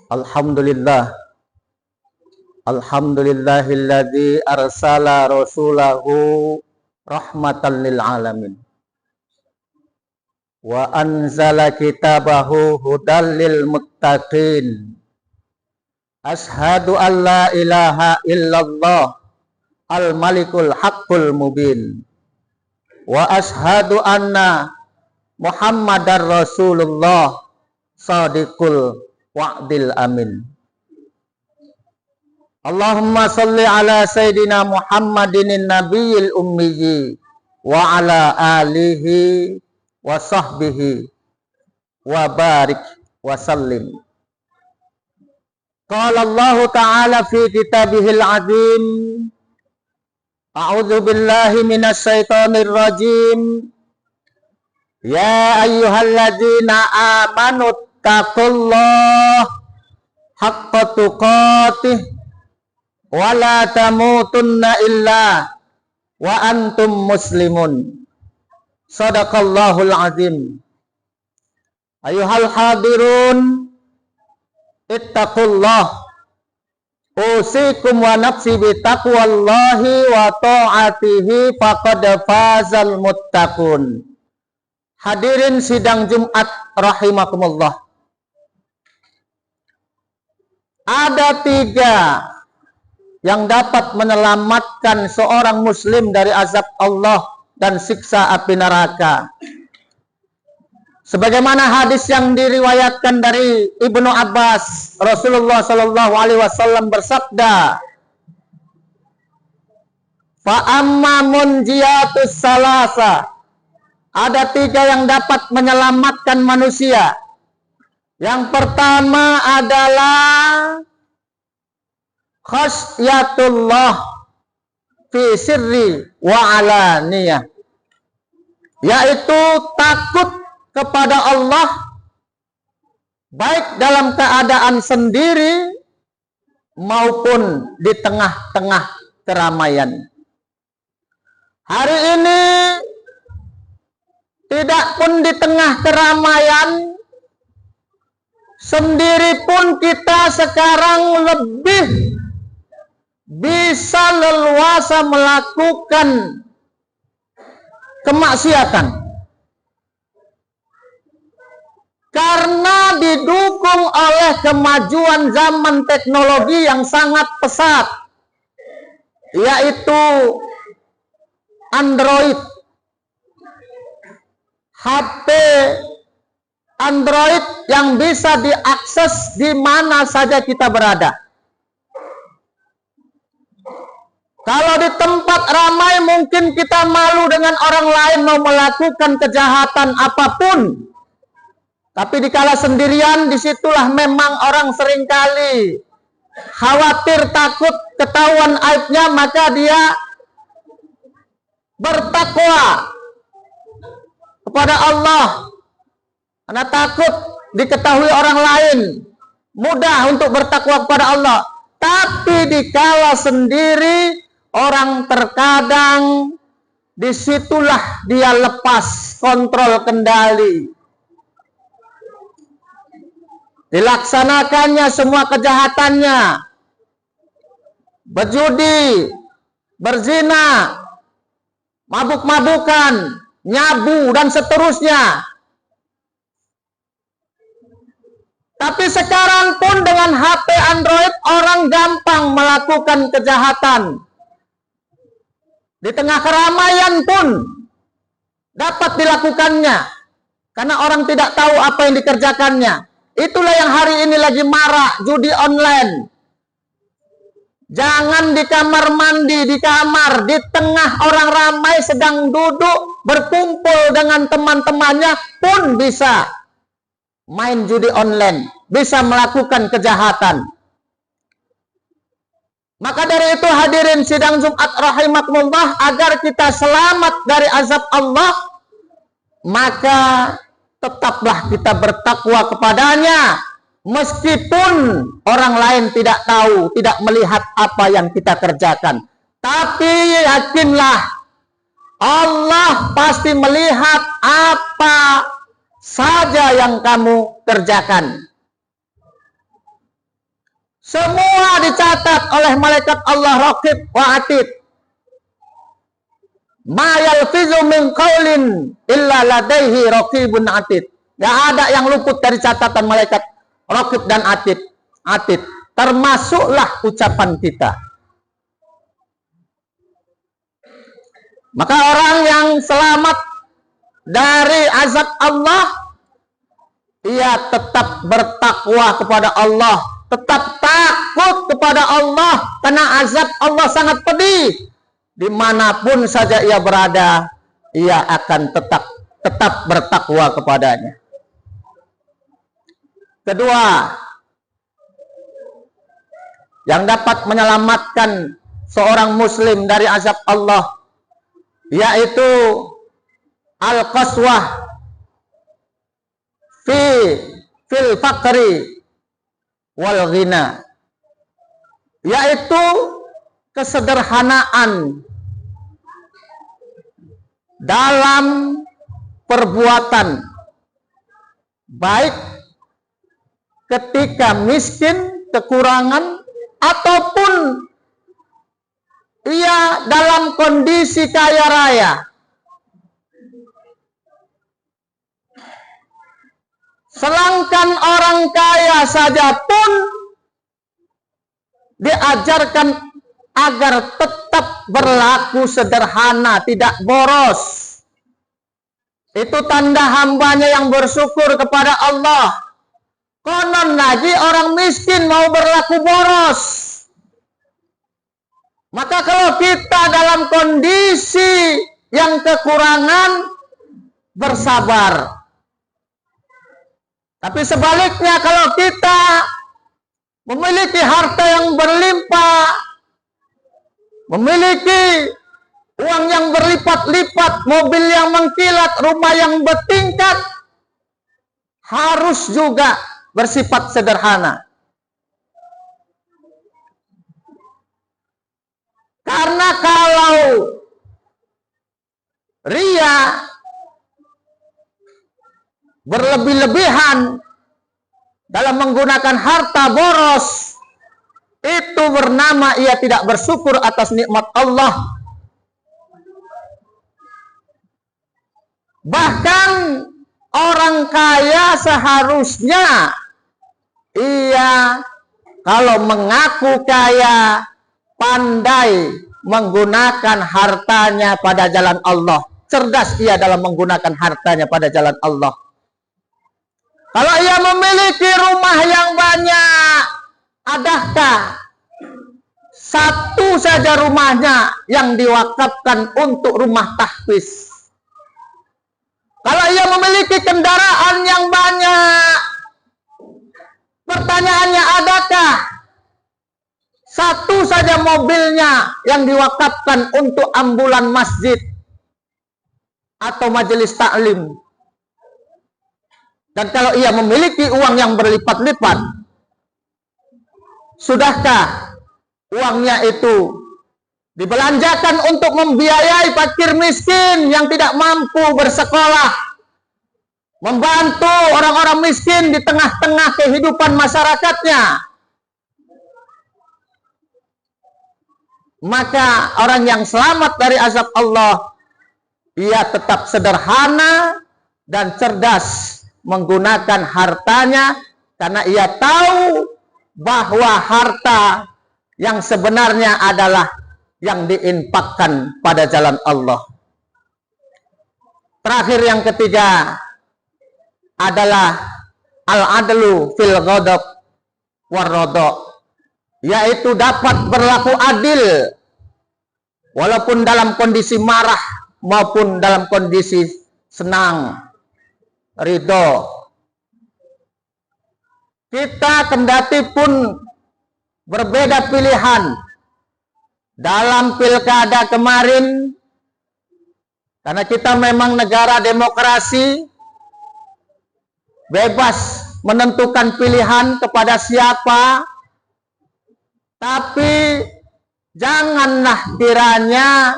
Alhamdulillah. Alhamdulillahilladzi arsala rasulahu rahmatan lil alamin. Wa anzala kitabahu hudal lil muttaqin. Ashhadu an la ilaha illallah al-malikul haqqul mubin. Wa ashhadu anna Muhammadar Rasulullah sadiqul wa'dil amin. Allahumma salli ala Sayyidina Muhammadin nabiyil ummiyyi wa ala alihi wa sahbihi wa barik wa sallim. Qala Allah ta'ala fi kitabihil azim. A'udzu billahi minasy syaithanir rajim. Ya ayyuhalladzina amanu taqullaha haqqa tuqatih wa la tamutunna illa wa antum muslimun. Shadaqallahul azim. Ayyuhal hadirun ittaqullah. Usikum wa nafsi bi taqwallahi wa ta'atihi faqad fazal muttaqun. Hadirin sidang Jumat rahimakumullah. Ada 3 yang dapat menyelamatkan seorang muslim dari azab Allah dan siksa api neraka. Sebagaimana hadis yang diriwayatkan dari Ibnu Abbas, Rasulullah Shallallahu Alaihi Wasallam bersabda, "Fa amma munjiatus salasa." Ada 3 yang dapat menyelamatkan manusia. Yang pertama adalah khasyatullah fi sirri wa alaniyah, yaitu takut kepada Allah baik dalam keadaan sendiri maupun di tengah-tengah keramaian. Hari ini tidak pun di tengah keramaian, sendiri pun kita sekarang lebih bisa leluasa melakukan kemaksiatan karena didukung oleh kemajuan zaman teknologi yang sangat pesat, yaitu Android. HP Android yang bisa diakses di mana saja kita berada. Kalau di tempat ramai mungkin kita malu dengan orang lain mau melakukan kejahatan apapun. Tapi dikala sendirian, disitulah memang orang seringkali khawatir, takut ketahuan aibnya, maka dia bertakwa kepada Allah. Karena takut diketahui orang lain, mudah untuk bertakwa kepada Allah. Tapi dikala sendiri, orang terkadang disitulah dia lepas kontrol kendali. Dilaksanakannya semua kejahatannya. Berjudi, berzina, mabuk-mabukan, nyabu, dan seterusnya. Tapi sekarang pun dengan HP Android orang gampang melakukan kejahatan. Di tengah keramaian pun dapat dilakukannya. Karena orang tidak tahu apa yang dikerjakannya. Itulah yang hari ini lagi marak, judi online. Jangan di kamar mandi, di kamar, di tengah orang ramai sedang duduk berkumpul dengan teman-temannya pun bisa main judi online, bisa melakukan kejahatan. Maka dari itu hadirin sidang Jumat rahimakumullah, agar kita selamat dari azab Allah, maka tetaplah kita bertakwa kepadanya, meskipun orang lain tidak tahu, tidak melihat apa yang kita kerjakan. Tapi yakinlah, Allah pasti melihat apa saja yang kamu kerjakan. Semua dicatat oleh malaikat Allah Raqib wa Atid. Ma yalfizu min qaulin illa ladaihi raqibun Atid. Gak ada yang luput dari catatan malaikat Raqib dan Atid. Termasuklah ucapan kita. Maka orang yang selamat dari azab Allah, ia tetap bertakwa kepada Allah, tetap takut kepada Allah, karena azab Allah sangat pedih. Dimanapun saja ia berada, ia akan tetap bertakwa kepadanya. Kedua, yang dapat menyelamatkan seorang muslim dari azab Allah, yaitu al-qaswah fil faqri wal ghina, yaitu kesederhanaan dalam perbuatan, baik ketika miskin, kekurangan, ataupun ia dalam kondisi kaya raya. Sedangkan orang kaya saja pun diajarkan agar tetap berlaku sederhana, tidak boros. Itu tanda hambanya yang bersyukur kepada Allah. Konon lagi orang miskin mau berlaku boros. Maka kalau kita dalam kondisi yang kekurangan, bersabar. Tapi sebaliknya, kalau kita memiliki harta yang berlimpah, memiliki uang yang berlipat-lipat, mobil yang mengkilat, rumah yang bertingkat, harus juga bersifat sederhana. Karena kalau ria, berlebih-lebihan dalam menggunakan harta boros, itu bernama ia tidak bersyukur atas nikmat Allah. Bahkan orang kaya seharusnya ia kalau mengaku kaya, pandai menggunakan hartanya pada jalan Allah. Cerdas ia dalam menggunakan hartanya pada jalan Allah. Kalau ia memiliki rumah yang banyak, adakah satu saja rumahnya yang diwakafkan untuk rumah tahfiz? Kalau ia memiliki kendaraan yang banyak, pertanyaannya, adakah satu saja mobilnya yang diwakafkan untuk ambulan masjid atau majelis taklim? Dan kalau ia memiliki uang yang berlipat-lipat, sudahkah uangnya itu dibelanjakan untuk membiayai fakir miskin yang tidak mampu bersekolah, membantu orang-orang miskin di tengah-tengah kehidupan masyarakatnya? Maka orang yang selamat dari azab Allah, ia tetap sederhana dan cerdas menggunakan hartanya, karena ia tahu bahwa harta yang sebenarnya adalah yang diinfakkan pada jalan Allah. Terakhir, yang ketiga adalah al-adlu fil ghadab war radha, yaitu dapat berlaku adil walaupun dalam kondisi marah maupun dalam kondisi senang, ridho. Kita kendati pun berbeda pilihan dalam pilkada kemarin, karena kita memang negara demokrasi, bebas menentukan pilihan kepada siapa, tapi janganlah kiranya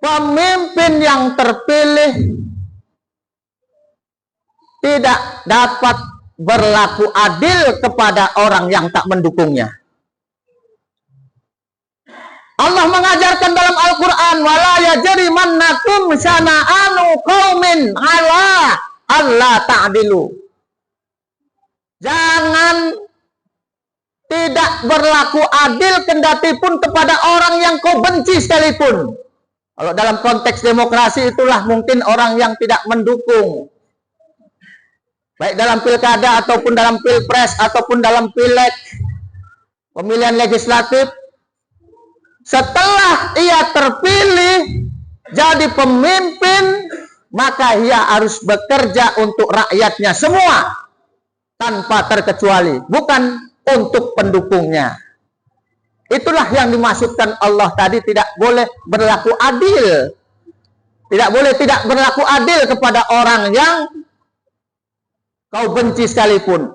pemimpin yang terpilih tidak dapat berlaku adil kepada orang yang tak mendukungnya. Allah mengajarkan dalam Al-Quran, wala yajrimannakum syana'anu qaumin ala alla ta'dilu. Jangan tidak berlaku adil kendati pun kepada orang yang kau benci sekalipun. Kalau dalam konteks demokrasi itulah mungkin orang yang tidak mendukung. Baik dalam pilkada ataupun dalam pilpres ataupun dalam pileg, pemilihan legislatif. Setelah ia terpilih jadi pemimpin, maka ia harus bekerja untuk rakyatnya semua tanpa terkecuali, bukan untuk pendukungnya. Itulah yang dimaksudkan Allah tadi, tidak boleh berlaku adil. Tidak boleh tidak berlaku adil kepada orang yang kau benci sekalipun,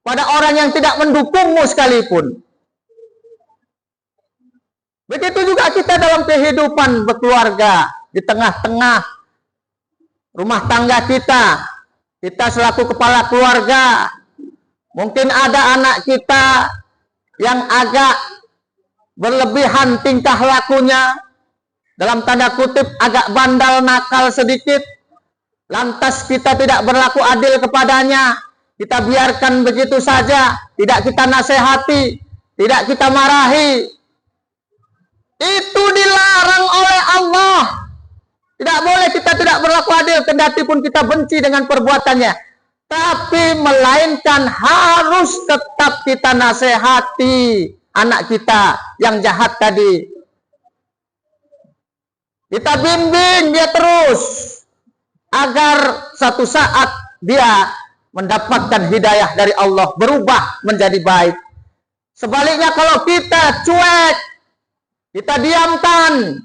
pada orang yang tidak mendukungmu sekalipun. Begitu juga kita dalam kehidupan berkeluarga, di tengah-tengah rumah tangga kita. Kita selaku kepala keluarga, mungkin ada anak kita yang agak berlebihan tingkah lakunya, dalam tanda kutip agak bandal, nakal sedikit. Lantas kita tidak berlaku adil kepadanya, kita biarkan begitu saja, tidak kita nasihati, tidak kita marahi. Itu dilarang oleh Allah. Tidak boleh kita tidak berlaku adil kendati pun kita benci dengan perbuatannya. Tapi melainkan harus tetap kita nasihati anak kita yang jahat tadi. Kita bimbing dia terus agar suatu saat dia mendapatkan hidayah dari Allah, berubah menjadi baik. Sebaliknya kalau kita cuek, kita diamkan,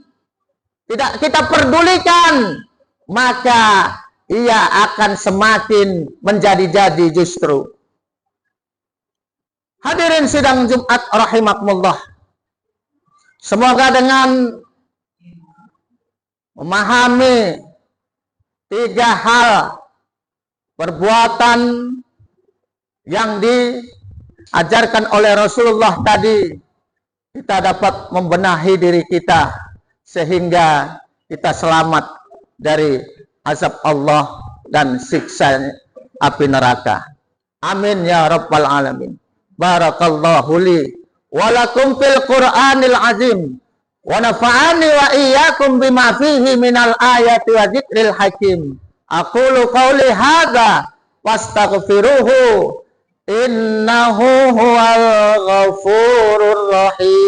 tidak kita pedulikan, maka ia akan semakin menjadi-jadi justru. Hadirin sidang Jumat rahimakumullah. Semoga dengan memahami 3 hal perbuatan yang diajarkan oleh Rasulullah tadi, kita dapat membenahi diri kita sehingga kita selamat dari azab Allah dan siksa api neraka. Amin ya rabbal alamin. Barakallahu li wa lakum fil Qur'anil azim wa nafa'ani wa iyyakum bima fihi minal ayati wa dzikril hakim. Aqulu qawli hadza wastaghfiruhu innahu huwal ghafurur rahim.